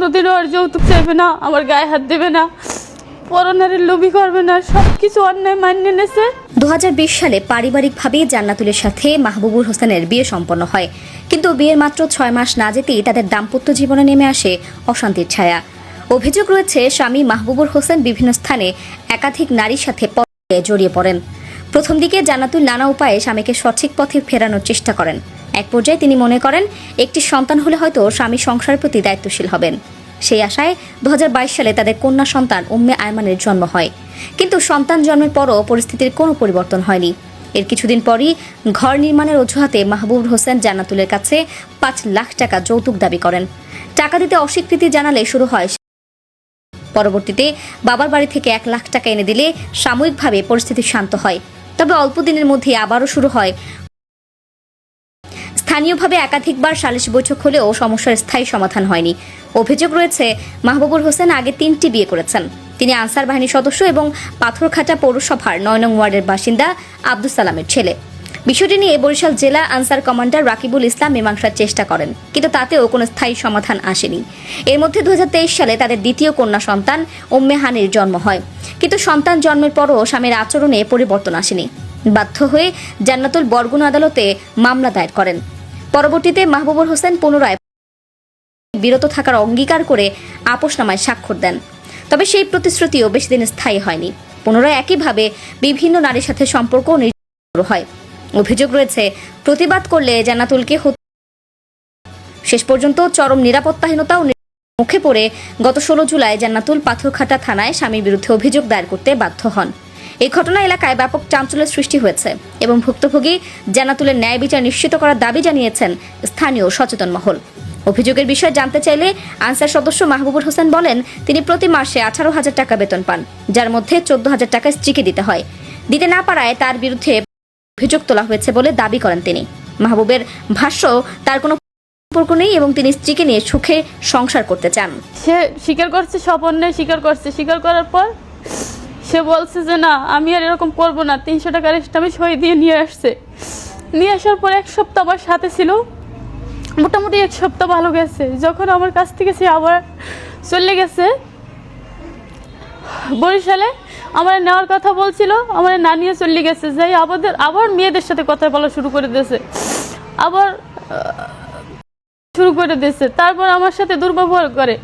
কোনোদিনও আর যৌতুক চাইবে না, আমার গায়ে হাত দেবে না, পরনারীর লোভী করবে না, সব কিছু অন্যায় মান্য নেছে। 2020 সালে পারিবারিকভাবে জান্নাতুলের সাথে মাহবুবুর হোসেনের বিয়ে সম্পন্ন হয়, কিন্তু বিয়ের মাত্র 6 মাস না যেতেই তাদের দাম্পত্য জীবনে নেমে আসে অশান্তির ছায়া। অভিযোগ রয়েছে স্বামী মাহবুবুর হোসেন বিভিন্ন স্থানে একাধিক নারীর সাথে জড়িয়ে পড়েন। প্রথম দিকে জান্নাতুল নানা উপায়ে স্বামীকে সঠিক পথে ফেরানোর চেষ্টা করেন। এক পর্যায়ে তিনি মনে করেন একটি সন্তান হলে হয়তো স্বামী সংসারের প্রতি দায়িত্বশীল হবেন। সেই আশায় 2022 সালে তাদের কন্যা সন্তান উম্মে আয়মানের জন্ম হয়, কিন্তু সন্তান জন্মের পরও পরিস্থিতির কোনো পরিবর্তন হয়নি। এর কিছুদিন পরই ঘর নির্মাণের অজুহাতে মাহবুবুর হোসেন জান্নাতুলের কাছে 5 লাখ টাকা যৌতুক দাবি করেন। টাকা দিতে অস্বীকৃতি জানালে শুরু হয়। পরবর্তীতে বাবার বাড়ি থেকে 1 লাখ টাকা এনে দিলে সাময়িকভাবে পরিস্থিতি শান্ত হয়, তবে অল্প দিনের মধ্যে আবারও শুরু হয়। স্থানীয়ভাবে একাধিকবার সালিশ বৈঠক হলেও সমস্যার স্থায়ী সমাধান হয়নি। অভিযোগ রয়েছে মাহবুবুর হোসেন আগে 3টি বিয়ে করেছেন। তিনি আনসার বাহিনীর সদস্য এবং পাথরঘাটা পৌরসভার 9 নং ওয়ার্ডের বাসিন্দা আব্দুল সালামের ছেলে। বিষয়টি নিয়ে বরিশাল জেলা আনসার কমান্ডার রাকিবুল ইসলাম মীমাংসার চেষ্টা করেন, কিন্তু তাতেও কোনো স্থায়ী সমাধান আসেনি। এর মধ্যে 2023 সালে তাদের দ্বিতীয় কন্যা সন্তান উম্মে হানির জন্ম হয়, কিন্তু সন্তান জন্মের পরও স্বামীর আচরণে পরিবর্তন আসেনি। বাধ্য হয়ে জান্নাতুল বরগুনা আদালতে মামলা দায়ের করেন। পরবর্তীতে মাহবুবুর হোসেন পুনরায় বিরত থাকার অঙ্গীকার করে আপোষনামায় স্বাক্ষর দেন, তবে সেই প্রতিশ্রুতিও বেশি দিন স্থায়ী হয়নি। পুনরায় একইভাবে বিভিন্ন নারীর সাথে সম্পর্ক শুরু হয়। অভিযোগ রয়েছে প্রতিবাদ করলে জান্নাতুলকে শেষ পর্যন্ত চরম নিরাপত্তাহীনতা ও মুখে পড়ে গত 16 জুলাই জান্নাতুল পাথরঘাটা থানায় স্বামীর বিরুদ্ধে অভিযোগ দায়ের করতে বাধ্য হন। এই ঘটনা এলাকায় ব্যাপক চাঞ্চল্যের সৃষ্টি হয়েছে এবং ভুক্তভোগী জান্নাতুলের ন্যায় বিচার নিশ্চিত করার দাবি জানিয়েছেন স্থানীয় সচেতন মহল। অভিযোগের বিষয়ে জানতে চাইলে আনসার সদস্য মাহবুবুর হোসেন বলেন, তিনি প্রতি মাসে 18,000 টাকা বেতন পান, যার মধ্যে 14,000 টাকা স্ত্রীকে দিতে হয়। দিতে না পারায় তার বিরুদ্ধে অভিযোগ তোলা হয়েছে বলে দাবি করেন তিনি। মাহবুবের ভাষ্য, তার কোনো সম্পর্ক নেই এবং তিনি স্ত্রীকে নিয়ে সুখে সংসার করতে চান। সে স্বীকার করছে, সব অন্যায় স্বীকার করছে। স্বীকার করার পর সে বলছে যে না, আমি আর এরকম করবো না। 300 টাকার আমি সই দিয়ে নিয়ে আসছে। নিয়ে আসার পর 1 সপ্তাহ আমার সাথে ছিল, মোটামুটি 1 সপ্তাহ ভালো গেছে। যখন আমার কাছ থেকে সে আবার চলে গেছে বরিশালে, আমার নেওয়ার কথা বলছিল, আমার না নিয়ে চলে গেছে। যাই আবার মেয়েদের সাথে কথা বলা শুরু করে দিয়েছে, আবার শুরু করে দিয়েছে। তারপর আমার সাথে দুর্ব্যবহার করে।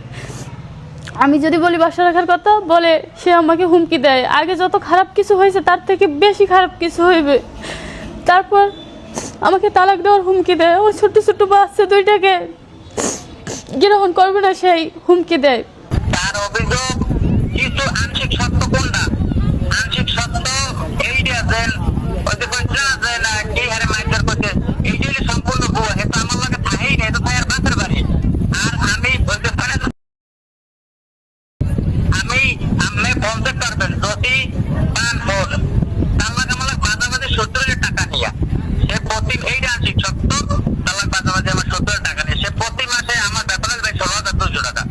আমি যদি বলি বাসা রাখার কথা, বলে সে আমাকে হুমকি দেয়। আগে যত খারাপ কিছু হয়েছে তার থেকে বেশি খারাপ কিছু হইবে। তারপর আমাকে তালাক দেওয়ার হুমকি দেয়। আমার ছোট্ট ছোট্ট বাচ্চা 2টাকে গ্রহণ করবে না সেই হুমকি দেয়। তার অভিযোগ কিছু আংশিক সত্য কোনটা? আংশিক সত্য এইটা দেন, ওই যে কইছে যে না কি হারে মাইন্ডার করছে, এইটাই সম্পূর্ণ ভুয়া। এটা আমার লাগে থাকেই না, এটা ভাইয়ের বাসের বাড়ি। আর আমি বলতে পারে আমি বলতে পারবেন যদি পান ফোন তার লাগে আমার বাজাবাজি 70,000 টাকা নিয়ে সে প্রতি এইটা আংশিক সত্য। তার লাগে বাজাবাজি আমার 70,000 টাকা নিয়ে সে প্রতি মাসে আমার বেতনের 16,200 টাকা।